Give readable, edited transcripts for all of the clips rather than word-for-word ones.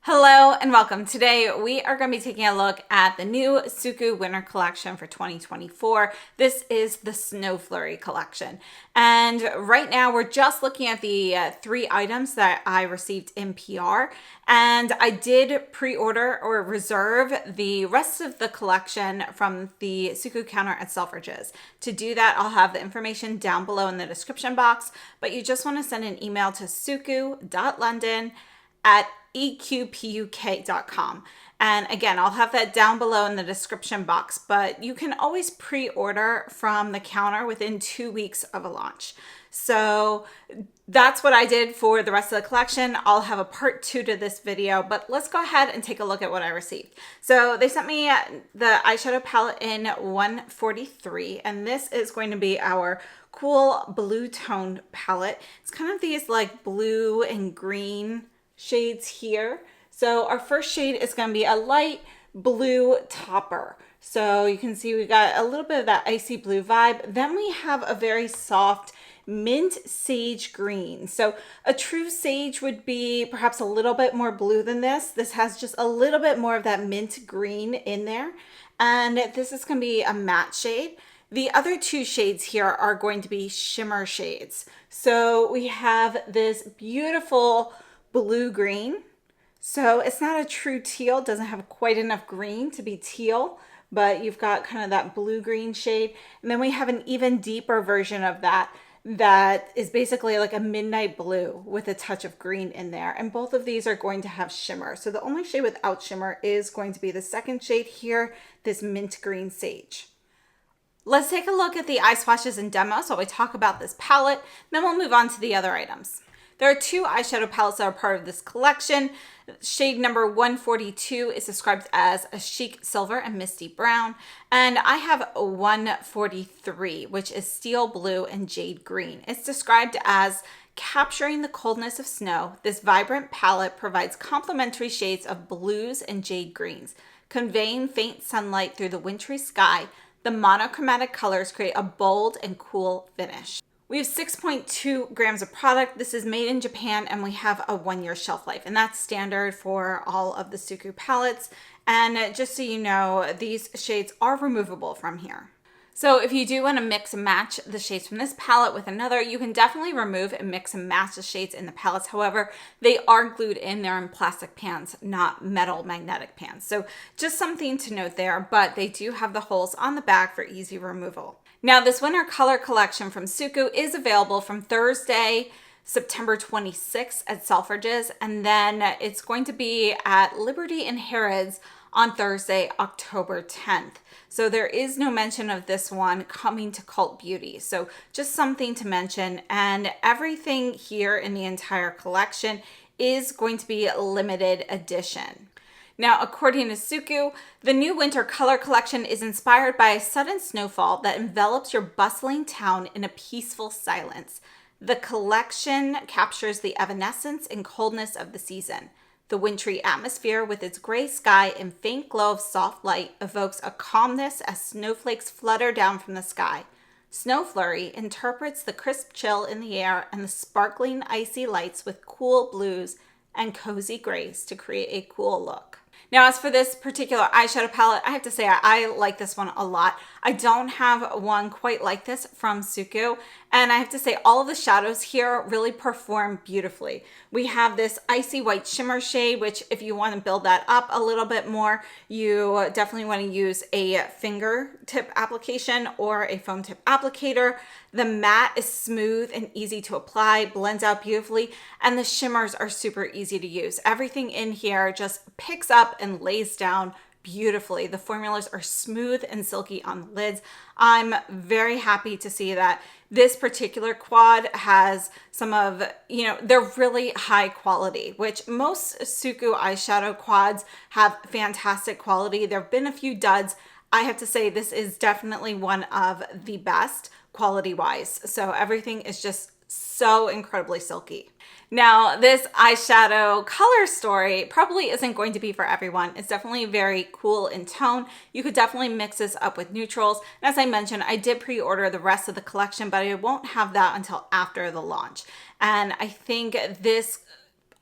Hello and welcome. Today we are going to be taking a look at the new SUQQU winter collection for 2024. This is the Snow Flurry collection. And right now we're just looking at the 3 items that I received in PR. And I did pre-order or reserve the rest of the collection from the SUQQU counter at Selfridges. To do that, I'll have the information down below in the description box, but you just want to send an email to suqqu.london@eqpuk.com. And again, I'll have that down below in the description box, but you can always pre-order from the counter within 2 weeks of a launch. So that's what I did for the rest of the collection. I'll have a part 2 to this video, but let's go ahead and take a look at what I received. So they sent me the eyeshadow palette in 143, and this is going to be our cool blue tone palette. It's kind of these like blue and green shades here. So our first shade is going to be a light blue topper. So you can see we got a little bit of that icy blue vibe. Then we have a very soft mint sage green. So a true sage would be perhaps a little bit more blue than this. This has just a little bit more of that mint green in there. And this is going to be a matte shade. The other 2 shades here are going to be shimmer shades. So we have this beautiful blue green. So it's not a true teal, doesn't have quite enough green to be teal, but you've got kind of that blue green shade. And then we have an even deeper version of that is basically like a midnight blue with a touch of green in there. And both of these are going to have shimmer. So the only shade without shimmer is going to be the second shade here, this mint green sage. Let's take a look at the eye swatches and demo so we talk about this palette, then we'll move on to the other items. There are 2 eyeshadow palettes that are part of this collection. Shade number 142 is described as a chic silver and misty brown. And I have 143, which is steel blue and jade green. It's described as capturing the coldness of snow. This vibrant palette provides complementary shades of blues and jade greens, conveying faint sunlight through the wintry sky. The monochromatic colors create a bold and cool finish. We have 6.2 grams of product. This is made in Japan and we have a 1-year shelf life, and that's standard for all of the SUQQU palettes. And just so you know, these shades are removable from here. So if you do want to mix and match the shades from this palette with another, you can definitely remove and mix and match the shades in the palettes. However, they are glued in there in plastic pans, not metal magnetic pans. So just something to note there, but they do have the holes on the back for easy removal. Now, this winter color collection from SUQQU is available from Thursday, September 26th at Selfridges, and then it's going to be at Liberty and Harrods on Thursday, October 10th. So there is no mention of this one coming to Cult Beauty. So just something to mention, and everything here in the entire collection is going to be limited edition. Now, according to SUQQU, the new winter color collection is inspired by a sudden snowfall that envelops your bustling town in a peaceful silence. The collection captures the evanescence and coldness of the season. The wintry atmosphere with its gray sky and faint glow of soft light evokes a calmness as snowflakes flutter down from the sky. Snow Flurry interprets the crisp chill in the air and the sparkling icy lights with cool blues and cozy grays to create a cool look. Now, as for this particular eyeshadow palette, I have to say I like this one a lot. I don't have one quite like this from SUQQU, and I have to say all of the shadows here really perform beautifully. We have this icy white shimmer shade, which if you want to build that up a little bit more, you definitely want to use a fingertip application or a foam tip applicator. The matte is smooth and easy to apply, blends out beautifully, and the shimmers are super easy to use. Everything in here just picks up and lays down beautifully. The formulas are smooth and silky on the lids. I'm very happy to see that this particular quad has some of, they're really high quality, which most SUQQU eyeshadow quads have fantastic quality. There have been a few duds. I have to say this is definitely one of the best quality wise. So everything is just so incredibly silky. Now, this eyeshadow color story probably isn't going to be for everyone. It's definitely very cool in tone. You could definitely mix this up with neutrals. And as I mentioned, I did pre-order the rest of the collection, but I won't have that until after the launch. And I think this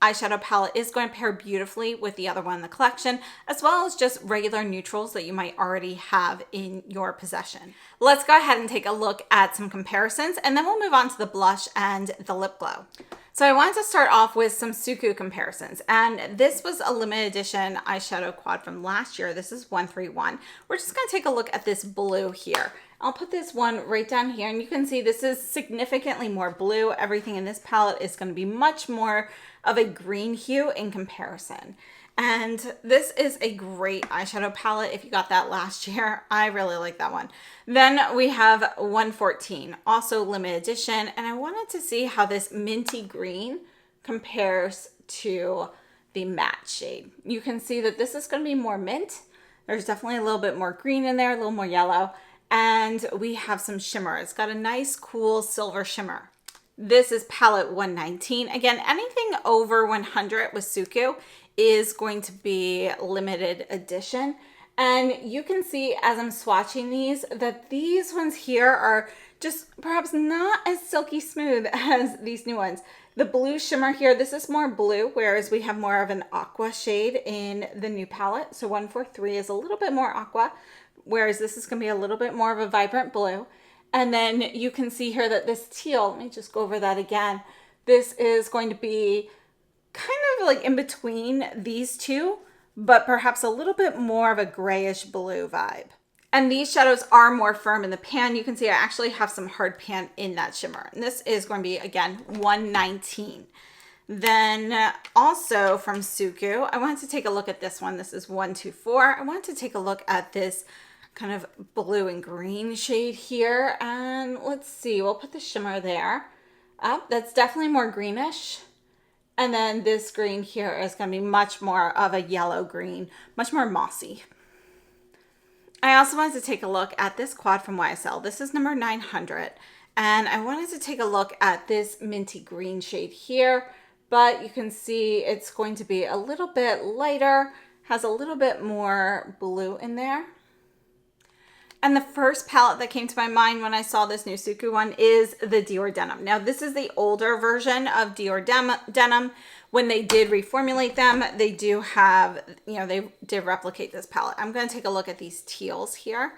eyeshadow palette is going to pair beautifully with the other one in the collection, as well as just regular neutrals that you might already have in your possession. Let's go ahead and take a look at some comparisons, and then we'll move on to the blush and the lip glow. So I wanted to start off with some SUQQU comparisons, and this was a limited edition eyeshadow quad from last year. This is 131. We're just going to take a look at this blue here. I'll put this one right down here, and you can see this is significantly more blue. Everything in this palette is going to be much more of a green hue in comparison. And this is a great eyeshadow palette if you got that last year. I really like that one. Then we have 114, also limited edition, and I wanted to see how this minty green compares to the matte shade. You can see that this is going to be more mint. There's definitely a little bit more green in there, a little more yellow, and we have some shimmer. It's got a nice cool silver shimmer. This is palette 119. Again, anything over 100 with SUQQU is going to be limited edition. And you can see as I'm swatching these that these ones here are just perhaps not as silky smooth as these new ones. The blue shimmer here, this is more blue, whereas we have more of an aqua shade in the new palette. So 143 is a little bit more aqua, whereas this is going to be a little bit more of a vibrant blue. And then you can see here that this teal, let me just go over that again. This is going to be kind of like in between these two, but perhaps a little bit more of a grayish blue vibe. And these shadows are more firm in the pan. You can see I actually have some hard pan in that shimmer. And this is going to be, again, 119. Then also from SUQQU, I wanted to take a look at this one. This is 124. I wanted to take a look at this kind of blue and green shade here. And let's see, we'll put the shimmer there. That's definitely more greenish. And then this green here is going to be much more of a yellow green, much more mossy. I also wanted to take a look at this quad from YSL. This is number 900. And I wanted to take a look at this minty green shade here. But you can see it's going to be a little bit lighter, has a little bit more blue in there. And the first palette that came to my mind when I saw this new SUQQU one is the Dior Denim. Now, this is the older version of Dior Denim. When they did reformulate them, they do have, they did replicate this palette. I'm going to take a look at these teals here.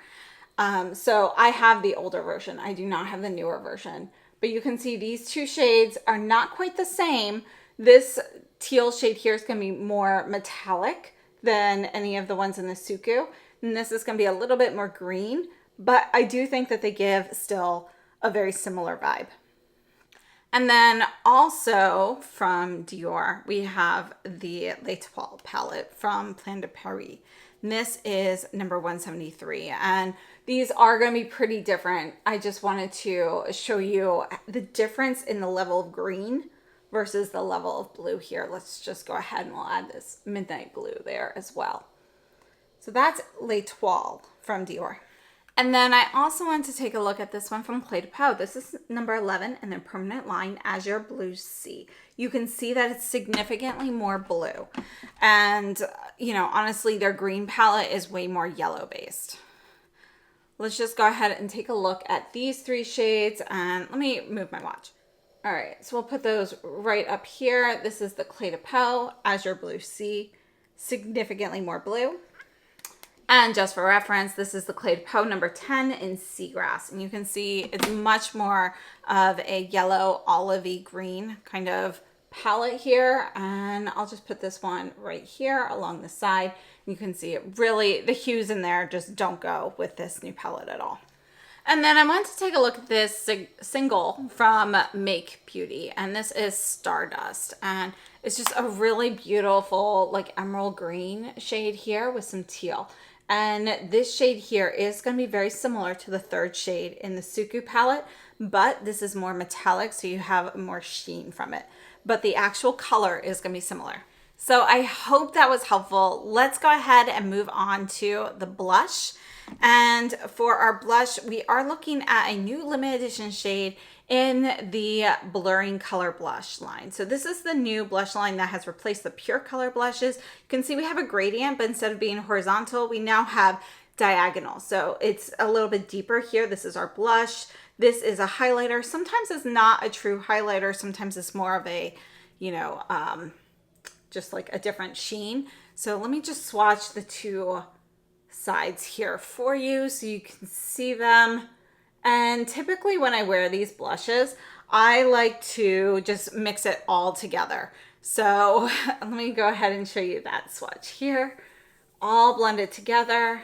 So I have the older version. I do not have the newer version. But you can see these two shades are not quite the same. This teal shade here is going to be more metallic than any of the ones in the SUQQU. And this is going to be a little bit more green, but I do think that they give still a very similar vibe. And then also from Dior, we have the Cle de Peau palette from Cle de Peau. And this is number 173. And these are going to be pretty different. I just wanted to show you the difference in the level of green versus the level of blue here. Let's just go ahead and we'll add this midnight blue there as well. So that's Cle de Peau from Dior. And then I also want to take a look at this one from Cle de Peau. This is number 11 in their permanent line, Azure Blue Sea. You can see that it's significantly more blue. And, honestly, their green palette is way more yellow based. Let's just go ahead and take a look at these three shades. And let me move my watch. All right, so we'll put those right up here. This is the Cle de Peau, Azure Blue Sea, significantly more blue. And just for reference, this is the Cle de Peau number 10 in Seagrass. And you can see it's much more of a yellow olivey green kind of palette here. And I'll just put this one right here along the side. You can see it really, the hues in there just don't go with this new palette at all. And then I want to take a look at this single from Make Beauty. And this is Stardust. And it's just a really beautiful like emerald green shade here with some teal. And this shade here is going to be very similar to the third shade in the SUQQU palette, but this is more metallic, so you have more sheen from it. But the actual color is going to be similar. So I hope that was helpful. Let's go ahead and move on to the blush. And for our blush, we are looking at a new limited edition shade in the Blurring Color Blush line. So this is the new blush line that has replaced the Pure Color blushes. You can see we have a gradient, but instead of being horizontal, we now have diagonal. So it's a little bit deeper here. This is our blush. This is a highlighter. Sometimes it's not a true highlighter. Sometimes it's more of a, just like a different sheen. So let me just swatch the two sides here for you so you can see them. And typically when I wear these blushes, I like to just mix it all together. So let me go ahead and show you that swatch here. All blended together.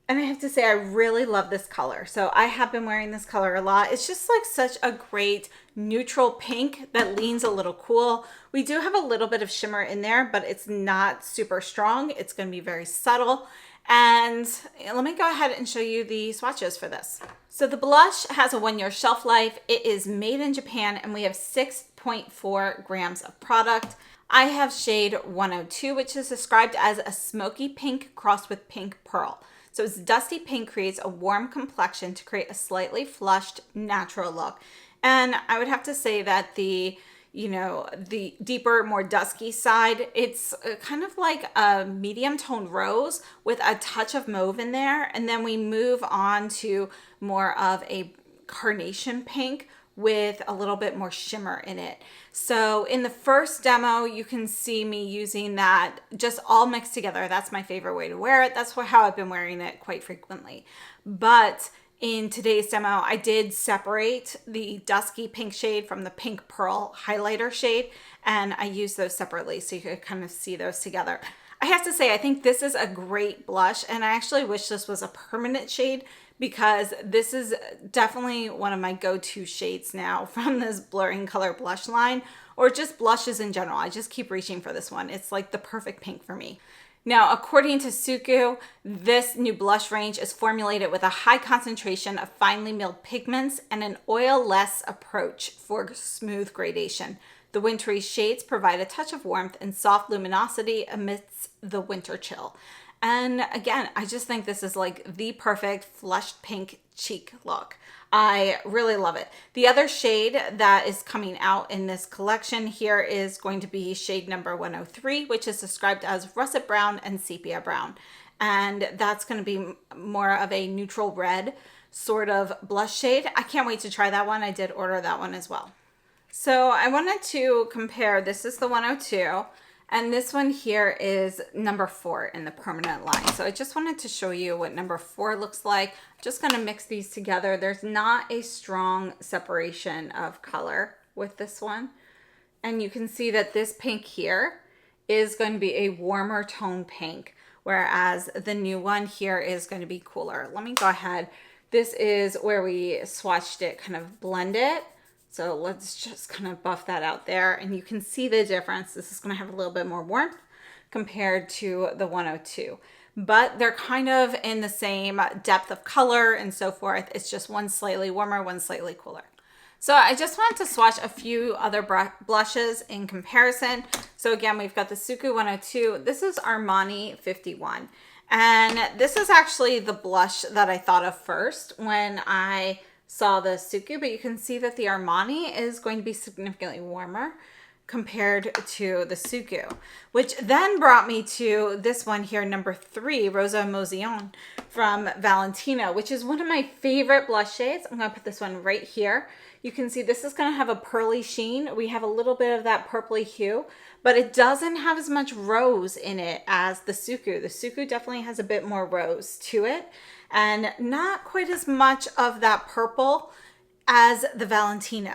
And I have to say, I really love this color. So I have been wearing this color a lot. It's just like such a great neutral pink that leans a little cool. We do have a little bit of shimmer in there, but it's not super strong. It's going to be very subtle. And let me go ahead and show you the swatches for this. So the blush has a 1-year shelf life. It is made in Japan, and we have 6.4 grams of product. I have shade 102, which is described as a smoky pink crossed with pink pearl. So its dusty pink creates a warm complexion to create a slightly flushed, natural look. And I would have to say that the deeper, more dusky side, it's kind of like a medium toned rose with a touch of mauve in there. And then we move on to more of a carnation pink with a little bit more shimmer in it. So in the first demo, you can see me using that just all mixed together. That's my favorite way to wear it. That's how I've been wearing it quite frequently. But in today's demo, I did separate the dusky pink shade from the pink pearl highlighter shade, and I used those separately so you could kind of see those together. I have to say, I think this is a great blush, and I actually wish this was a permanent shade because this is definitely one of my go-to shades now from this blurring color blush line, or just blushes in general. I just keep reaching for this one. It's like the perfect pink for me. Now, according to SUQQU, this new blush range is formulated with a high concentration of finely milled pigments and an oil-less approach for smooth gradation. The wintry shades provide a touch of warmth and soft luminosity amidst the winter chill. And again, I just think this is like the perfect flushed pink cheek look. I really love it. The other shade that is coming out in this collection here is going to be shade number 103, which is described as russet brown and sepia brown. And that's going to be more of a neutral red sort of blush shade. I can't wait to try that one. I did order that one as well. So I wanted to compare, this is the 102. And this one here is number 4 in the permanent line. So I just wanted to show you what number 4 looks like. I'm just going to mix these together. There's not a strong separation of color with this one. And you can see that this pink here is going to be a warmer tone pink, whereas the new one here is going to be cooler. Let me go ahead. This is where we swatched it, kind of blend it. So let's just kind of buff that out there, and you can see the difference. This is going to have a little bit more warmth compared to the 102, but they're kind of in the same depth of color and so forth. It's just one slightly warmer, one slightly cooler. So I just wanted to swatch a few other blushes in comparison. So again, we've got the SUQQU 102. This is Armani 51. And this is actually the blush that I thought of first when I saw the SUQQU, but you can see that the Armani is going to be significantly warmer compared to the SUQQU, which then brought me to this one here, number 3, Rosa Emotion from Valentino, which is one of my favorite blush shades. I'm going to put this one right here. You can see this is going to have a pearly sheen. We have a little bit of that purpley hue, but it doesn't have as much rose in it as the SUQQU. The SUQQU definitely has a bit more rose to it, and not quite as much of that purple as the Valentino.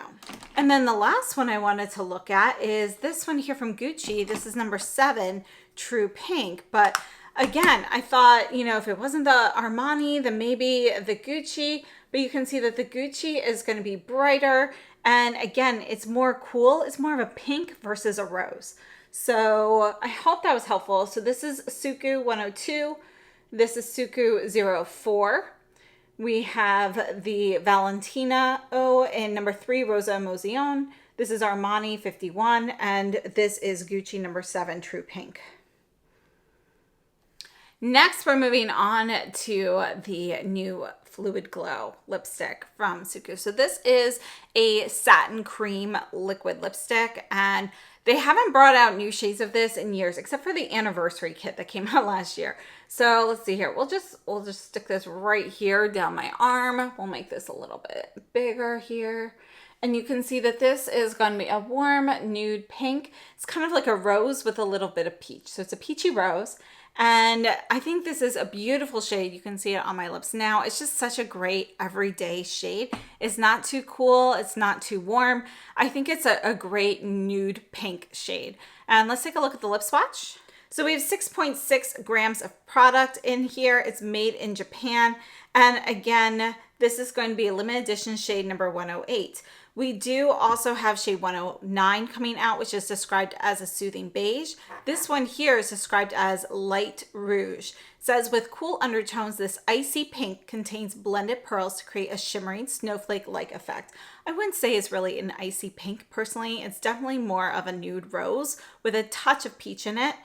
And then the last one I wanted to look at is this one here from Gucci. This is number 7, True Pink. But again, I thought, if it wasn't the Armani, then maybe the Gucci. But you can see that the Gucci is going to be brighter. And again, it's more cool. It's more of a pink versus a rose. So I hope that was helpful. So this is SUQQU 102. This is SUQQU 04. We have the Valentino in number 3, Rosa Emotion. This is Armani 51. And this is Gucci number 7, True Pink. Next, we're moving on to the new Fluid Glow lipstick from SUQQU. So this is a satin cream liquid lipstick, and they haven't brought out new shades of this in years, except for the anniversary kit that came out last year. So let's see here. We'll just stick this right here down my arm. We'll make this a little bit bigger here. And you can see that this is going to be a warm nude pink. It's kind of like a rose with a little bit of peach. So it's a peachy rose. And I think this is a beautiful shade. You can see it on my lips now. It's just such a great everyday shade. It's not too cool. It's not too warm. I think it's a great nude pink shade. And let's take a look at the lip swatch. So we have 6.6 grams of product in here. It's made in Japan. And again, this is going to be a limited edition shade number 108. We do also have shade 109 coming out, which is described as a soothing beige. This one here is described as light rouge. It says, with cool undertones, this icy pink contains blended pearls to create a shimmering snowflake-like effect. I wouldn't say it's really an icy pink personally. It's definitely more of a nude rose with a touch of peach in it.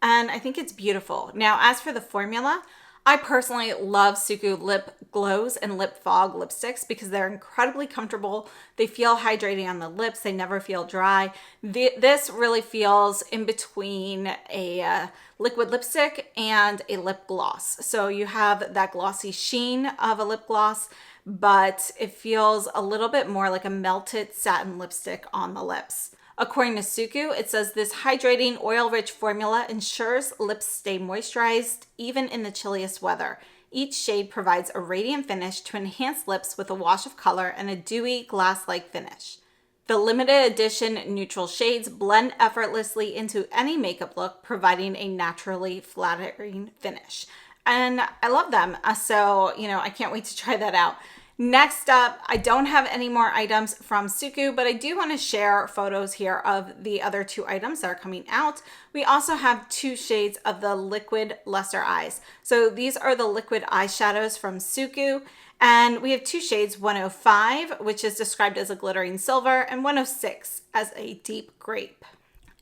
And I think it's beautiful. Now, as for the formula, I personally love SUQQU lip glows and lip fog lipsticks because they're incredibly comfortable. They feel hydrating on the lips. They never feel dry. This really feels in between a liquid lipstick and a lip gloss. So you have that glossy sheen of a lip gloss, but it feels a little bit more like a melted satin lipstick on the lips. According to SUQQU, it says this hydrating oil-rich formula ensures lips stay moisturized even in the chilliest weather. Each shade provides a radiant finish to enhance lips with a wash of color and a dewy glass-like finish. The limited edition neutral shades blend effortlessly into any makeup look, providing a naturally flattering finish. And I love them, so I can't wait to try that out. Next up, I don't have any more items from SUQQU, but I do want to share photos here of the other two items that are coming out. We also have two shades of the liquid luster eyes. So these are the liquid eyeshadows from SUQQU, and we have two shades, 105, which is described as a glittering silver, and 106 as a deep grape.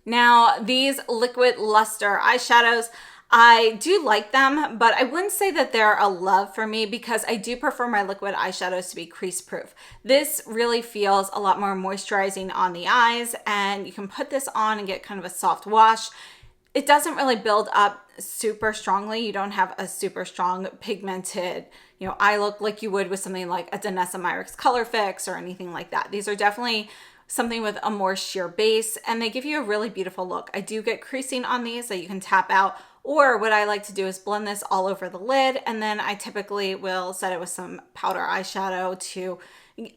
Now, these liquid luster eyeshadows, I do like them, but I wouldn't say that they're a love for me because I do prefer my liquid eyeshadows to be crease proof. This really feels a lot more moisturizing on the eyes, and you can put this on and get kind of a soft wash. It doesn't really build up super strongly. You don't have a super strong pigmented, eye look like you would with something like a Danessa Myricks Color Fix or anything like that. These are definitely something with a more sheer base, and they give you a really beautiful look. I do get creasing on these that you can tap out, or what I like to do is blend this all over the lid, and then I typically will set it with some powder eyeshadow to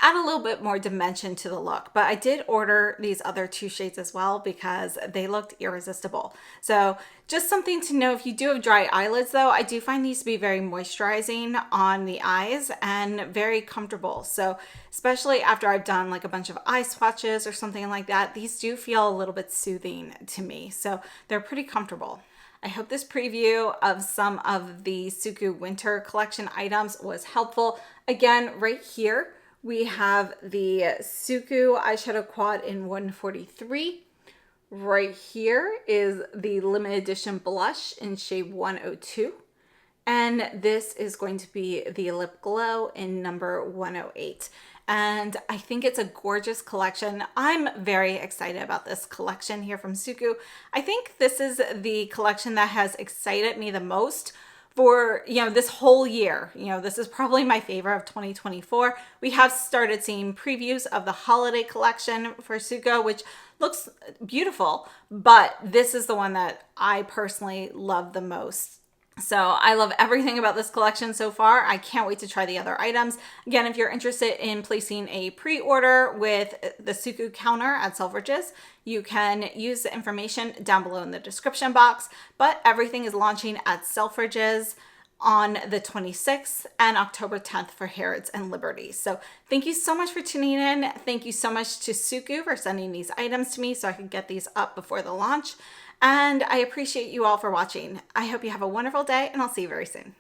add a little bit more dimension to the look. But I did order these other two shades as well because they looked irresistible. So just something to know if you do have dry eyelids though, I do find these to be very moisturizing on the eyes and very comfortable. So especially after I've done like a bunch of eye swatches or something like that, these do feel a little bit soothing to me. So they're pretty comfortable. I hope this preview of some of the SUQQU winter collection items was helpful. Again, right here, we have the SUQQU eyeshadow quad in 143. Right here is the limited edition blush in shade 102. And this is going to be the lip glow in number 108. And I think it's a gorgeous collection. I'm very excited about this collection here from SUQQU. I think this is the collection that has excited me the most for, this whole year. This is probably my favorite of 2024. We have started seeing previews of the holiday collection for SUQQU, which looks beautiful, but this is the one that I personally love the most. So I love everything about this collection so far. I can't wait to try the other items. Again, if you're interested in placing a pre-order with the SUQQU counter at Selfridges, you can use the information down below in the description box, but everything is launching at Selfridges on the 26th and October 10th for Harrods and Liberty. So thank you so much for tuning in. Thank you so much to SUQQU for sending these items to me so I could get these up before the launch. And I appreciate you all for watching. I hope you have a wonderful day, and I'll see you very soon.